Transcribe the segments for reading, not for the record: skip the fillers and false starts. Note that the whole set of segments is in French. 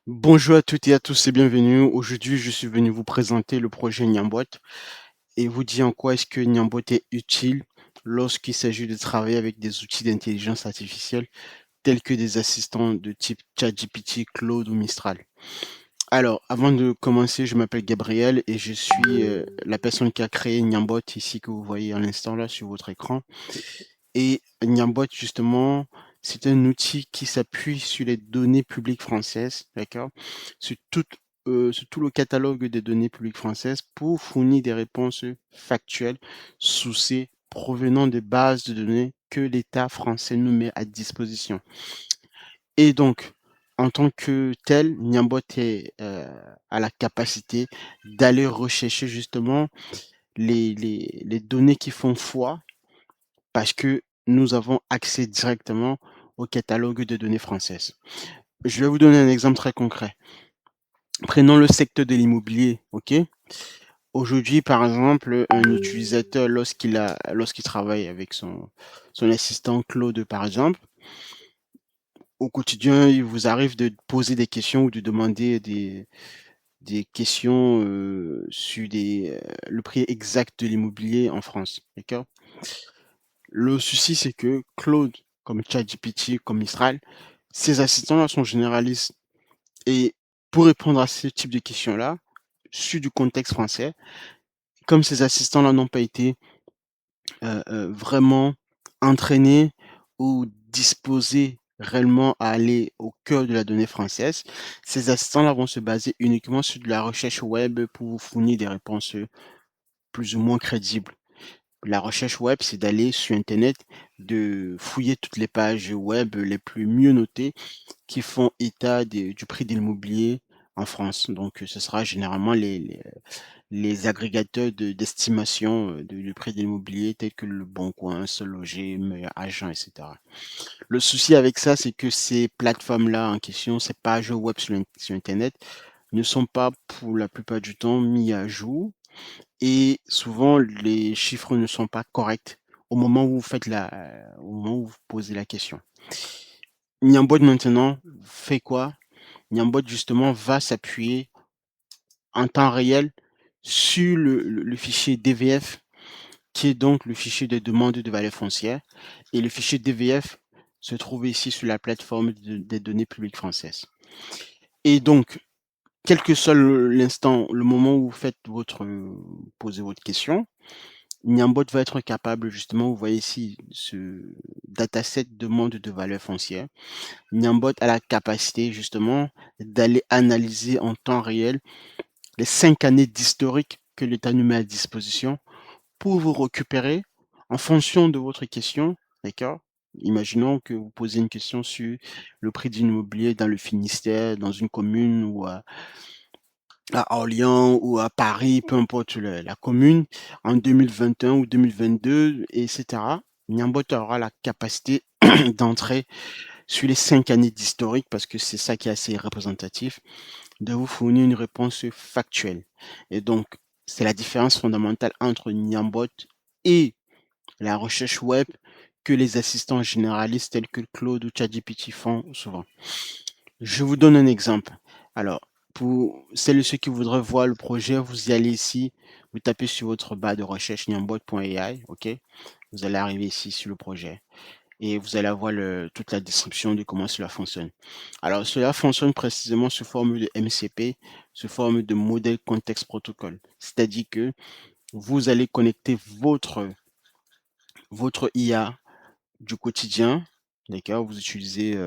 Bonjour à toutes et à tous et bienvenue. Aujourd'hui, je suis venu vous présenter le projet Niambot et vous dire en quoi est-ce que Niambot est utile lorsqu'il s'agit de travailler avec des outils d'intelligence artificielle tels que des assistants de type ChatGPT, Claude ou Mistral. Alors, avant de commencer, je m'appelle Gabriel et je suis la personne qui a créé Niambot ici que vous voyez à l'instant là sur votre écran. Et Niambot, justement, c'est un outil qui s'appuie sur les données publiques françaises, d'accord? Sur sur tout le catalogue des données publiques françaises pour fournir des réponses factuelles, sourcées, provenant de bases de données que l'État français nous met à disposition. Et donc, en tant que tel, Niambot a la capacité d'aller rechercher justement les données qui font foi parce que nous avons accès directement au catalogue de données françaises. Je vais vous donner un exemple très concret. Prenons le secteur de l'immobilier, ok? Aujourd'hui, par exemple, un utilisateur, lorsqu'il travaille avec son assistant Claude, par exemple, au quotidien, il vous arrive de poser des questions ou de demander des questions sur le prix exact de l'immobilier en France, d'accord? Le souci, c'est que Claude, comme ChatGPT, comme Mistral, ces assistants-là sont généralistes. Et pour répondre à ce type de questions-là, sur du contexte français, comme ces assistants-là n'ont pas été vraiment entraînés ou disposés réellement à aller au cœur de la donnée française, ces assistants-là vont se baser uniquement sur de la recherche web pour vous fournir des réponses plus ou moins crédibles. La recherche web, c'est d'aller sur Internet, de fouiller toutes les pages web les plus mieux notées qui font état du prix de l'immobilier en France. Donc, ce sera généralement les agrégateurs d'estimation du prix de l'immobilier tels que Le Bon Coin, Se Loger, Meilleur Agent, etc. Le souci avec ça, c'est que ces plateformes-là en question, ces pages web sur Internet, ne sont pas pour la plupart du temps mis à jour et souvent les chiffres ne sont pas corrects au moment où vous au moment où vous posez la question. Niambot maintenant fait quoi? Niambot justement va s'appuyer en temps réel sur le fichier DVF qui est donc le fichier de demande de valeur foncière et le fichier DVF se trouve ici sur la plateforme des données publiques françaises. Et donc, quel que soit l'instant, le moment où vous posez votre question, Niambot va être capable, justement, vous voyez ici ce dataset demande de valeur foncière. Niambot a la capacité, justement, d'aller analyser en temps réel les 5 années d'historique que l'État nous met à disposition pour vous récupérer en fonction de votre question, d'accord? Imaginons que vous posez une question sur le prix d'un immobilier dans le Finistère, dans une commune ou à Orléans ou à Paris, peu importe la commune, en 2021 ou 2022, etc. Niambot aura la capacité d'entrer sur les 5 années d'historique, parce que c'est ça qui est assez représentatif, de vous fournir une réponse factuelle. Et donc, c'est la différence fondamentale entre Niambot et la recherche web que les assistants généralistes tels que Claude ou ChatGPT font souvent. Je vous donne un exemple. Alors, pour celles et ceux qui voudraient voir le projet, vous y allez ici, vous tapez sur votre barre de recherche niambot.ai, ok? Vous allez arriver ici sur le projet et vous allez avoir toute la description de comment cela fonctionne. Alors, cela fonctionne précisément sous forme de MCP, sous forme de modèle contexte protocole. C'est-à-dire que vous allez connecter votre IA du quotidien, d'accord? Vous utilisez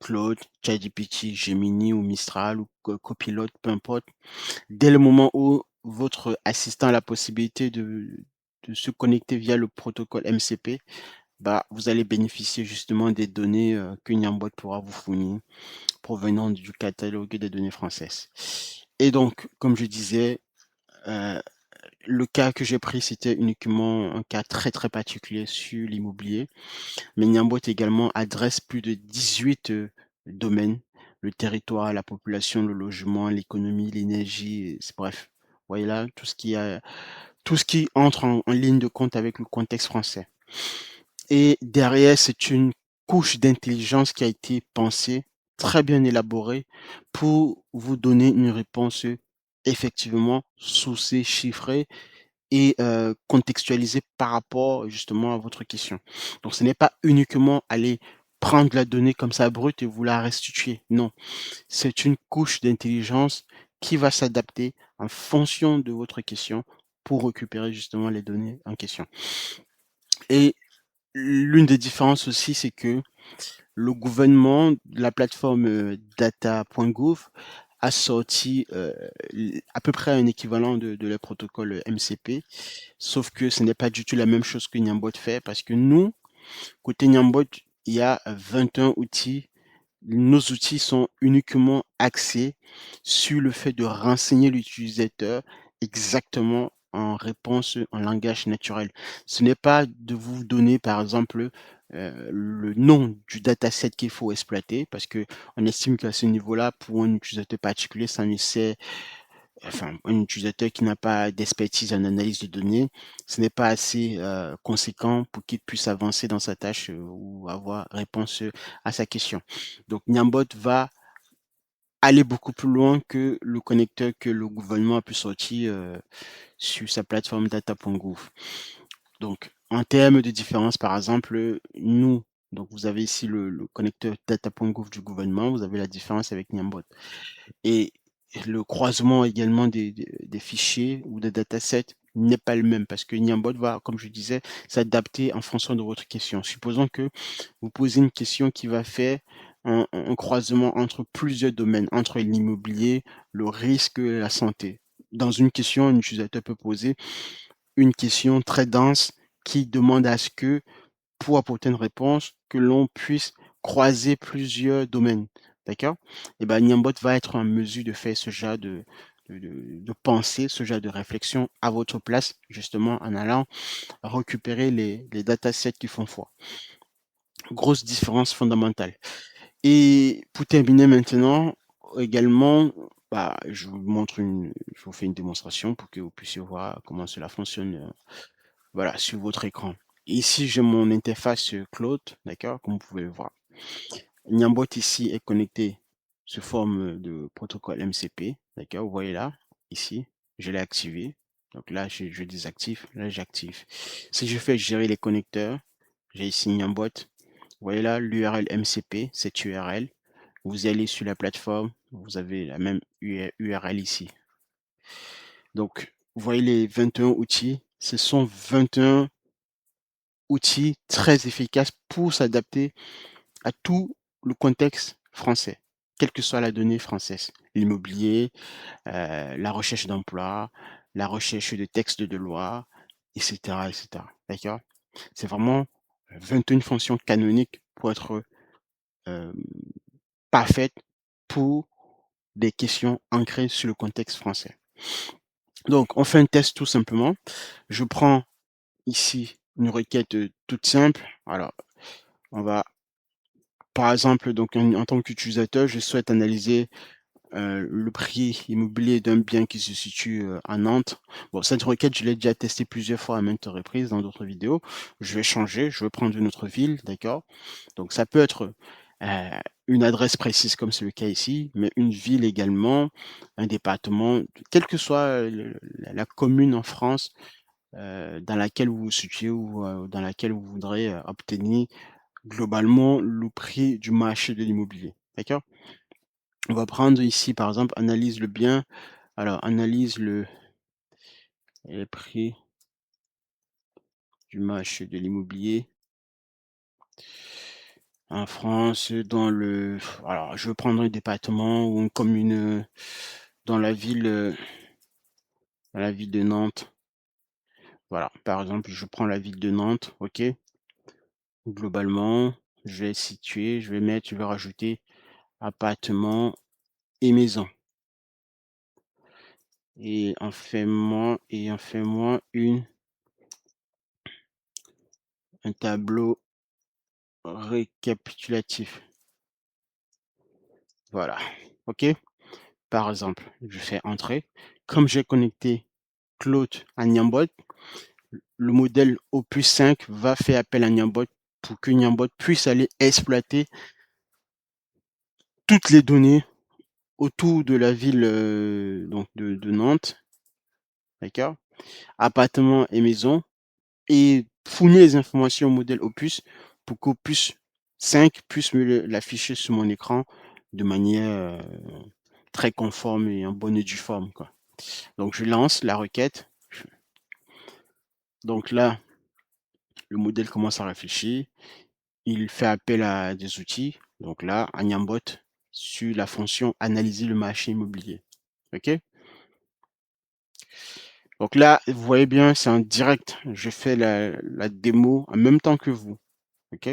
Claude, ChatGPT, Gemini ou Mistral ou Copilot, peu importe. Dès le moment où votre assistant a la possibilité de se connecter via le protocole MCP, bah, vous allez bénéficier justement des données que Niambot pourra vous fournir provenant du catalogue des données françaises. Et donc, comme je disais, euh, le cas que j'ai pris, c'était uniquement un cas très très particulier sur l'immobilier. Mais Niambot également adresse plus de 18 domaines, le territoire, la population, le logement, l'économie, l'énergie, bref. Voyez là, tout ce qui entre en ligne de compte avec le contexte français. Et derrière, c'est une couche d'intelligence qui a été pensée très bien élaboré pour vous donner une réponse, effectivement sourcée, chiffrée et contextualisée par rapport justement à votre question. Donc ce n'est pas uniquement aller prendre la donnée comme ça brute et vous la restituer. Non, c'est une couche d'intelligence qui va s'adapter en fonction de votre question pour récupérer justement les données en question. Et l'une des différences aussi, c'est que le gouvernement, la plateforme, data.gouv a sorti, à peu près un équivalent de leur protocole, MCP, sauf que ce n'est pas du tout la même chose que Niambot fait parce que nous, côté Niambot, il y a 21 outils. Nos outils sont uniquement axés sur le fait de renseigner l'utilisateur exactement en réponse en langage naturel. Ce n'est pas de vous donner, par exemple, le nom du dataset qu'il faut exploiter parce que on estime qu'à ce niveau-là, pour un utilisateur particulier, ça ne sert enfin, un utilisateur qui n'a pas d'expertise en analyse de données, ce n'est pas assez conséquent pour qu'il puisse avancer dans sa tâche ou avoir réponse à sa question. Donc, Niambot va aller beaucoup plus loin que le connecteur que le gouvernement a pu sortir sur sa plateforme data.gouv. Donc, en termes de différence, par exemple, nous, donc vous avez ici le connecteur data.gouv du gouvernement, vous avez la différence avec Niambot. Et le croisement également des fichiers ou des datasets n'est pas le même parce que Niambot va, comme je disais, s'adapter en fonction de votre question. Supposons que vous posez une question qui va faire un croisement entre plusieurs domaines, entre l'immobilier, le risque et la santé. Dans une question, un utilisateur peut poser une question très dense qui demande à ce que pour apporter une réponse, que l'on puisse croiser plusieurs domaines. D'accord? Et ben, Niambot va être en mesure de faire ce genre de pensée, ce genre de réflexion à votre place, justement en allant récupérer les datasets qui font foi. Grosse différence fondamentale. Et pour terminer maintenant, également, bah, je vous fais une démonstration pour que vous puissiez voir comment cela fonctionne voilà, sur votre écran. Ici, j'ai mon interface Cloud, d'accord, comme vous pouvez le voir. Niambot ici est connecté sous forme de protocole MCP, d'accord, vous voyez là, ici, je l'ai activé. Donc là, je désactive, là, j'active. Si je fais gérer les connecteurs, j'ai ici Niambot. Vous voyez là, l'URL MCP, cette URL. Vous allez sur la plateforme, vous avez la même URL ici. Donc, vous voyez les 21 outils, ce sont 21 outils très efficaces pour s'adapter à tout le contexte français, quelle que soit la donnée française. L'immobilier, la recherche d'emploi, la recherche de textes de loi, etc., etc. D'accord? C'est vraiment 21 fonctions canoniques pour être euh, parfaites pour des questions ancrées sur le contexte français. Donc, on fait un test tout simplement. Je prends ici une requête toute simple. Alors, on va par exemple, donc en tant qu'utilisateur, je souhaite analyser, le prix immobilier d'un bien qui se situe, à Nantes. Bon, cette requête, je l'ai déjà testée plusieurs fois à maintes reprises dans d'autres vidéos. Je vais changer, je vais prendre une autre ville, d'accord? Donc ça peut être, une adresse précise comme c'est le cas ici, mais une ville également, un département, quelle que soit, le la commune en France, dans laquelle vous vous situez ou, dans laquelle vous voudrez, obtenir globalement le prix du marché de l'immobilier. D'accord? On va prendre ici, par exemple, analyse le bien. Alors, analyse les prix du marché de l'immobilier en France dans le alors je vais prendre un département ou une commune, dans la ville, dans la ville de Nantes. Voilà, par exemple, je prends la ville de Nantes, OK? Globalement, je vais mettre, je vais rajouter appartement et maison et en fais-moi un tableau récapitulatif. Voilà, OK? Par exemple, je fais entrer. Comme j'ai connecté Claude à Niambot, le modèle Opus 5 va faire appel à Niambot pour que Niambot puisse aller exploiter toutes les données autour de la ville, donc de Nantes, d'accord? Appartements et maisons et fournir les informations au modèle Opus pour qu'Opus 5 puisse me l'afficher sur mon écran de manière, très conforme et en bonne et due forme, quoi. Donc je lance la requête. Donc là, le modèle commence à réfléchir. Il fait appel à des outils. Donc là, Agnambot sur la fonction analyser le marché immobilier. OK? Donc là, vous voyez bien, c'est en direct. Je fais la démo en même temps que vous. OK?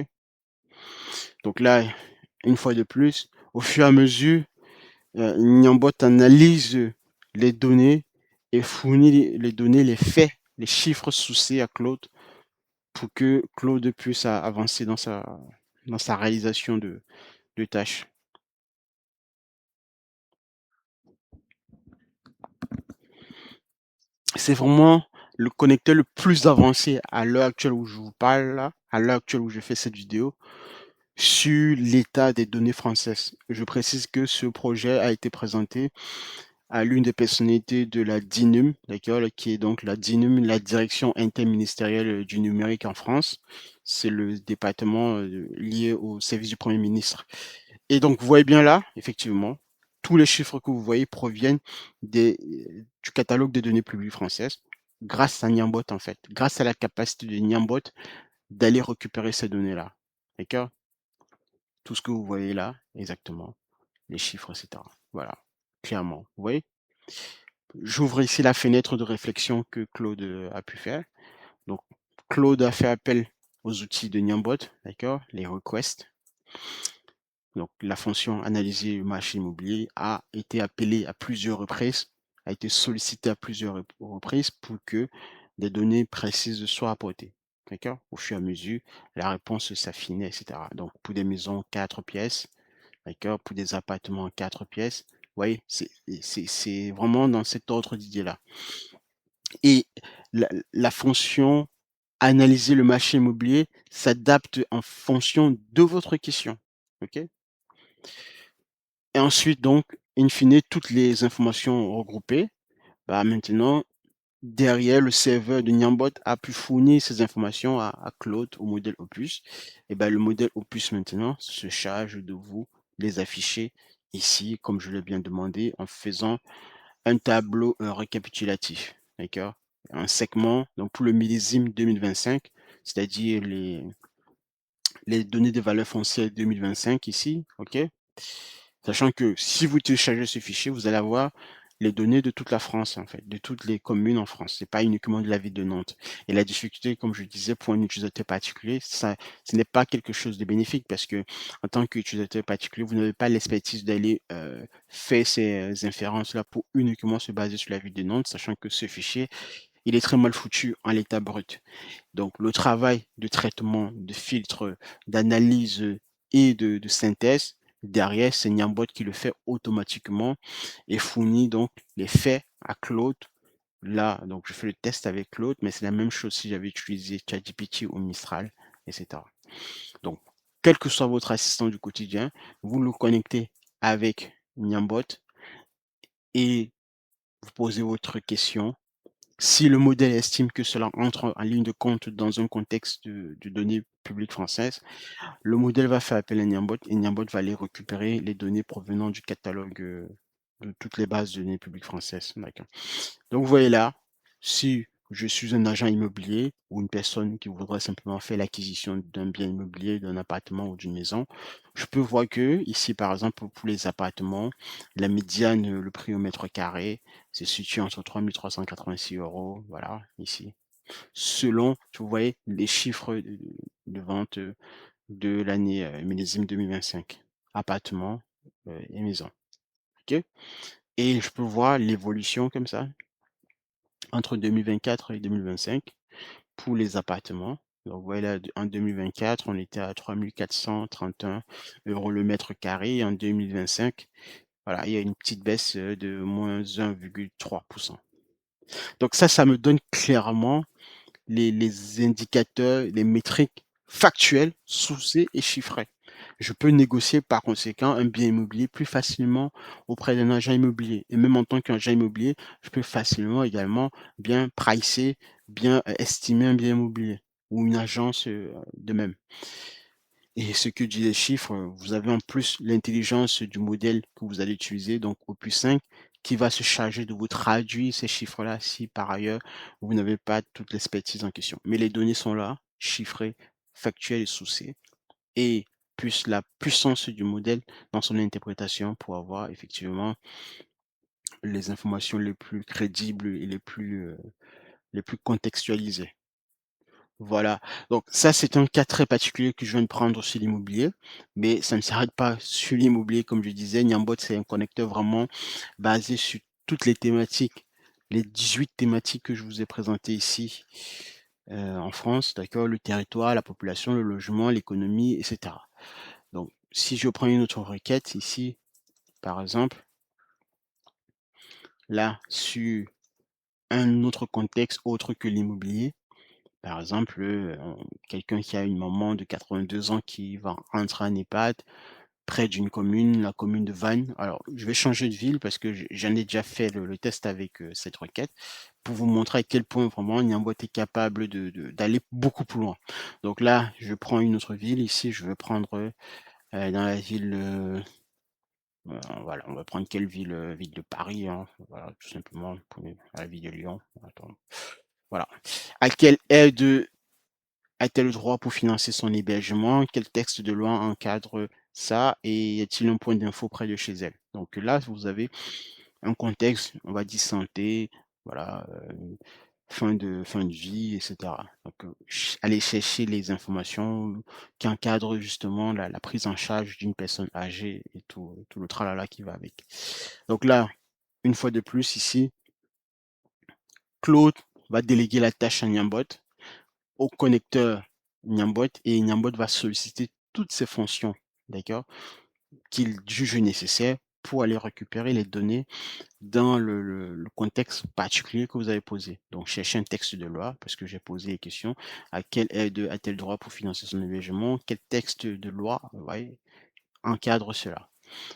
Donc là, une fois de plus, au fur et à mesure, Agnambot analyse les données et fournit les données, les faits, les chiffres sourcés à Claude pour que Claude puisse avancer dans sa réalisation de tâches. C'est vraiment le connecteur le plus avancé à l'heure actuelle où je vous parle là, à l'heure actuelle où je fais cette vidéo, sur l'état des données françaises. Je précise que ce projet a été présenté à l'une des personnalités de la DINUM, d'accord, qui est donc la DINUM, la Direction interministérielle du numérique en France. C'est le département lié au service du Premier ministre. Et donc, vous voyez bien là, effectivement, tous les chiffres que vous voyez proviennent du catalogue des données publiques françaises grâce à Niambot, en fait, grâce à la capacité de Niambot d'aller récupérer ces données-là. D'accord? Tout ce que vous voyez là, exactement, les chiffres, etc. Voilà, clairement. Vous voyez? J'ouvre ici la fenêtre de réflexion que Claude a pu faire. Donc, Claude a fait appel aux outils de Niambot, d'accord? Les requests. Donc, la fonction analyser le marché immobilier a été appelée à plusieurs reprises, a été sollicitée à plusieurs reprises pour que des données précises soient apportées. D'accord? Au fur et à mesure, la réponse s'affinait, etc. Donc, pour des maisons 4 pièces, d'accord? Pour des appartements 4 pièces. Vous voyez, c'est vraiment dans cet ordre d'idée-là. Et la fonction analyser le marché immobilier s'adapte en fonction de votre question. OK? Et ensuite, donc, in fine, toutes les informations regroupées, bah, maintenant, derrière le serveur de Niambot a pu fournir ces informations à Claude, au modèle Opus. Et ben, le modèle Opus maintenant se charge de vous les afficher ici, comme je l'ai bien demandé, en faisant un tableau récapitulatif. D'accord? Un segment, donc pour le millésime 2025, c'est-à-dire les données de valeur foncière 2025 ici, OK? Sachant que si vous téléchargez ce fichier, vous allez avoir les données de toute la France, en fait, de toutes les communes en France. C'est pas uniquement de la ville de Nantes. Et la difficulté, comme je disais, pour un utilisateur particulier, ça, ce n'est pas quelque chose de bénéfique parce que en tant qu'utilisateur particulier, vous n'avez pas l'expertise d'aller faire ces inférences-là pour uniquement se baser sur la ville de Nantes, sachant que ce fichier, il est très mal foutu en l'état brut. Donc, le travail de traitement, de filtre, d'analyse et de synthèse, derrière, c'est Niambot qui le fait automatiquement et fournit donc les faits à Claude. Là, donc je fais le test avec Claude, mais c'est la même chose si j'avais utilisé ChatGPT ou Mistral, etc. Donc, quel que soit votre assistant du quotidien, vous le connectez avec Niambot et vous posez votre question. Si le modèle estime que cela entre en ligne de compte dans un contexte de données publiques françaises, le modèle va faire appel à Niambot et Niambot va aller récupérer les données provenant du catalogue de toutes les bases de données publiques françaises. D'accord. Donc, vous voyez là, si je suis un agent immobilier ou une personne qui voudrait simplement faire l'acquisition d'un bien immobilier, d'un appartement ou d'une maison, je peux voir que ici, par exemple, pour les appartements, la médiane, le prix au mètre carré, se situe entre 3 386 €, voilà, ici. Selon, vous voyez, les chiffres de vente de l'année millésime 2025, appartements et maisons. OK? Et je peux voir l'évolution comme ça entre 2024 et 2025 pour les appartements. Donc voilà, en 2024, on était à 3 431 € le mètre carré. Et en 2025, voilà, il y a une petite baisse de moins 1,3%. Donc ça me donne clairement les indicateurs, les métriques factuelles, sourcées et chiffrées. je peux négocier par conséquent un bien immobilier plus facilement auprès d'un agent immobilier. Et même en tant qu'agent immobilier, je peux facilement également bien pricer, bien estimer un bien immobilier ou une agence de même. Et ce que disent les chiffres, vous avez en plus l'intelligence du modèle que vous allez utiliser, donc Opus 5, qui va se charger de vous traduire ces chiffres-là si par ailleurs vous n'avez pas toute l'expertise en question. Mais les données sont là, chiffrées, factuelles et sourcées, et plus la puissance du modèle dans son interprétation pour avoir effectivement les informations les plus crédibles et les plus contextualisées. Voilà, donc ça, c'est un cas très particulier que je viens de prendre sur l'immobilier, mais ça ne s'arrête pas sur l'immobilier, comme je disais. Niambot, c'est un connecteur vraiment basé sur toutes les thématiques, les 18 thématiques que je vous ai présentées ici en France, d'accord? Le territoire, la population, le logement, l'économie, etc. Donc, si je prends une autre requête ici, par exemple, là, sur un autre contexte autre que l'immobilier, par exemple, quelqu'un qui a une maman de 82 ans qui va rentrer en EHPAD près d'une commune, la commune de Vannes. Alors, je vais changer de ville parce que j'en ai déjà fait le test avec cette requête pour vous montrer à quel point vraiment Niambot est capable d'aller beaucoup plus loin. Donc là, je prends une autre ville. Ici, je vais prendre dans la ville, voilà, on va prendre quelle ville, ville de Paris, hein, voilà, tout simplement, la ville de Lyon. Attends, voilà. À quelle aide a-t-elle le droit pour financer son hébergement? Quel texte de loi encadre ça? Et y a-t-il un point d'info près de chez elle? Donc là, vous avez un contexte, on va dire santé, voilà, fin de vie, etc. Donc, allez chercher les informations qui encadrent justement la prise en charge d'une personne âgée et tout le tralala qui va avec. Donc là, une fois de plus, ici, Claude va déléguer la tâche à Niambot au connecteur Niambot et Niambot va solliciter toutes ces fonctions, d'accord, qu'il juge nécessaires pour aller récupérer les données dans le contexte particulier que vous avez posé. Donc, chercher un texte de loi, parce que j'ai posé les questions, à quelle aide a-t-elle droit pour financer son hébergement, quel texte de loi encadre cela.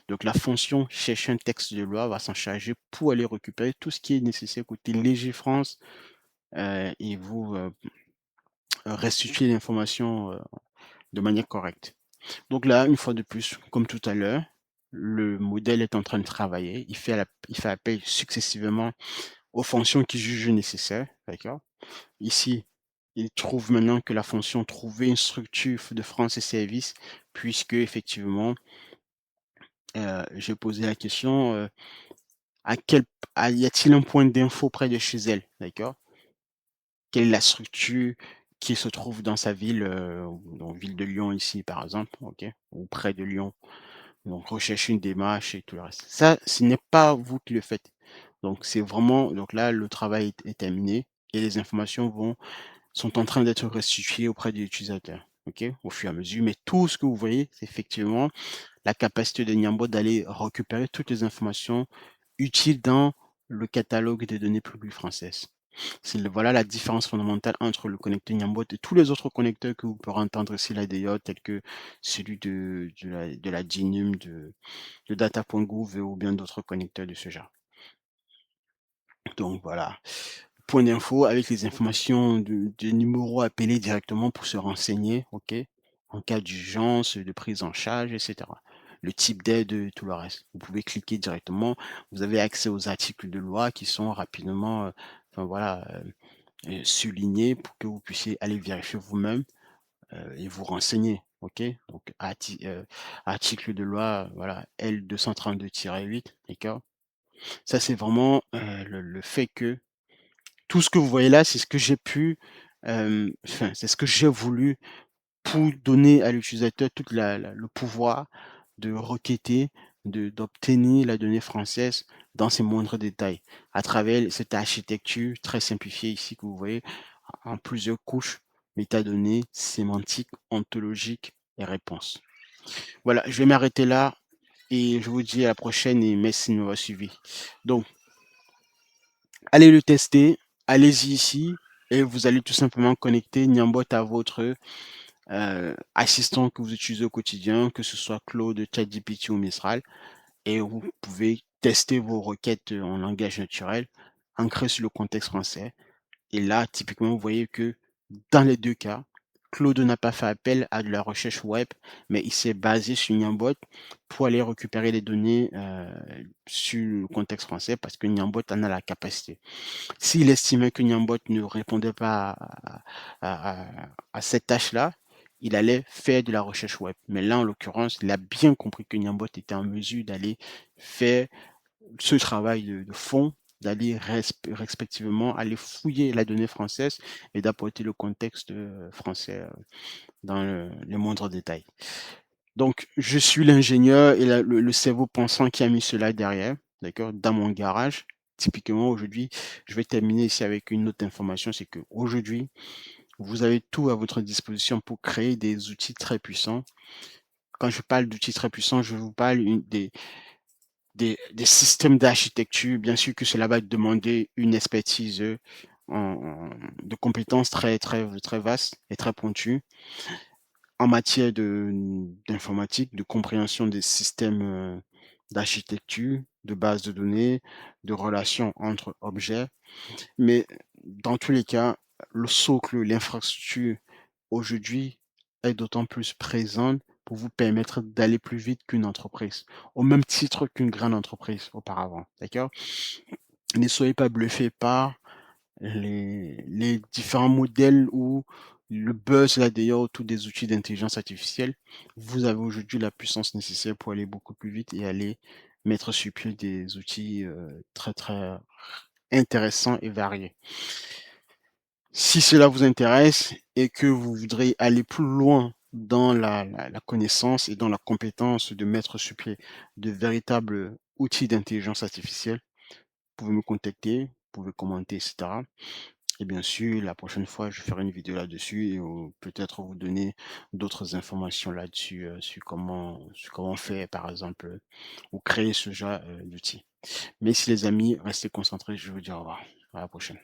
Donc, la fonction chercher un texte de loi va s'en charger pour aller récupérer tout ce qui est nécessaire côté Légifrance et vous restituer l'information de manière correcte. Donc là, une fois de plus, comme tout à l'heure, le modèle est en train de travailler. Il fait appel successivement aux fonctions qu'il juge nécessaires. D'accord? Ici, il trouve maintenant que la fonction trouver une structure de France et services, puisque effectivement, j'ai posé la question à quel y a-t-il un point d'info près de chez elle? D'accord? Quelle est la structure qui se trouve dans sa ville, donc ville de Lyon ici par exemple, OK? Ou près de Lyon. Donc rechercher une démarche et tout le reste. Ça, ce n'est pas vous qui le faites. Donc c'est vraiment donc là, le travail est terminé et les informations sont en train d'être restituées auprès de l'utilisateur, OK? Au fur et à mesure. Mais tout ce que vous voyez, c'est effectivement la capacité de Niambo d'aller récupérer toutes les informations utiles dans le catalogue des données publiques françaises. Voilà la différence fondamentale entre le connecteur Niambot et tous les autres connecteurs que vous pourrez entendre ici, la DA, tels que celui de la Genium, de Data.gouv ou bien d'autres connecteurs de ce genre. Donc voilà, point d'info avec les informations de numéros appelés directement pour se renseigner, ok, en cas d'urgence, de prise en charge, etc. Le type d'aide, tout le reste. Vous pouvez cliquer directement. Vous avez accès aux articles de loi qui sont rapidement, enfin voilà, soulignés pour que vous puissiez aller vérifier vous-même et vous renseigner. Ok, donc article de loi, voilà, L232-8, d'accord. Ça c'est vraiment le fait que tout ce que vous voyez là, c'est ce que j'ai pu, enfin, c'est ce que j'ai voulu pour donner à l'utilisateur tout le pouvoir de requêter, d'obtenir la donnée française dans ses moindres détails, à travers cette architecture très simplifiée ici que vous voyez en plusieurs couches, métadonnées, sémantiques, ontologiques et réponses. Voilà, je vais m'arrêter là et je vous dis à la prochaine et merci de m'avoir suivi. Donc, allez le tester, allez-y ici et vous allez tout simplement connecter Niambot à votre assistants que vous utilisez au quotidien, que ce soit Claude, ChatGPT ou Mistral, et vous pouvez tester vos requêtes en langage naturel, ancrées sur le contexte français. Et là, typiquement, vous voyez que dans les 2 cas, Claude n'a pas fait appel à de la recherche web, mais il s'est basé sur Niambot pour aller récupérer les données, sur le contexte français parce que Niambot en a la capacité. S'il estimait que Niambot ne répondait pas à cette tâche-là, il allait faire de la recherche web. Mais là, en l'occurrence, il a bien compris que Niambot était en mesure d'aller faire ce travail de fond, d'aller respectivement aller fouiller la donnée française et d'apporter le contexte français dans les moindres détails. Donc, je suis l'ingénieur et le cerveau pensant qui a mis cela derrière, d'accord, dans mon garage. Typiquement, aujourd'hui, je vais terminer ici avec une autre information, c'est que aujourd'hui, vous avez tout à votre disposition pour créer des outils très puissants. Quand je parle d'outils très puissants, je vous parle des systèmes d'architecture. Bien sûr que cela va demander une expertise de compétences très, très, très vaste et très pointue en matière d'informatique, de compréhension des systèmes d'architecture, de bases de données, de relations entre objets. Mais dans tous les cas, le socle, l'infrastructure aujourd'hui est d'autant plus présente pour vous permettre d'aller plus vite qu'une entreprise, au même titre qu'une grande entreprise auparavant. D'accord? Ne soyez pas bluffés par les différents modèles ou le buzz là d'ailleurs autour des outils d'intelligence artificielle. Vous avez aujourd'hui la puissance nécessaire pour aller beaucoup plus vite et aller mettre sur pied des outils très très intéressants et variés. Si cela vous intéresse et que vous voudrez aller plus loin dans la connaissance et dans la compétence de mettre sur pied de véritables outils d'intelligence artificielle, vous pouvez me contacter, vous pouvez commenter, etc. Et bien sûr, la prochaine fois, je ferai une vidéo là-dessus et peut-être vous donner d'autres informations là-dessus, sur comment faire, par exemple, ou créer ce genre d'outils. Mais si les amis, restez concentrés, je vous dis au revoir. À la prochaine.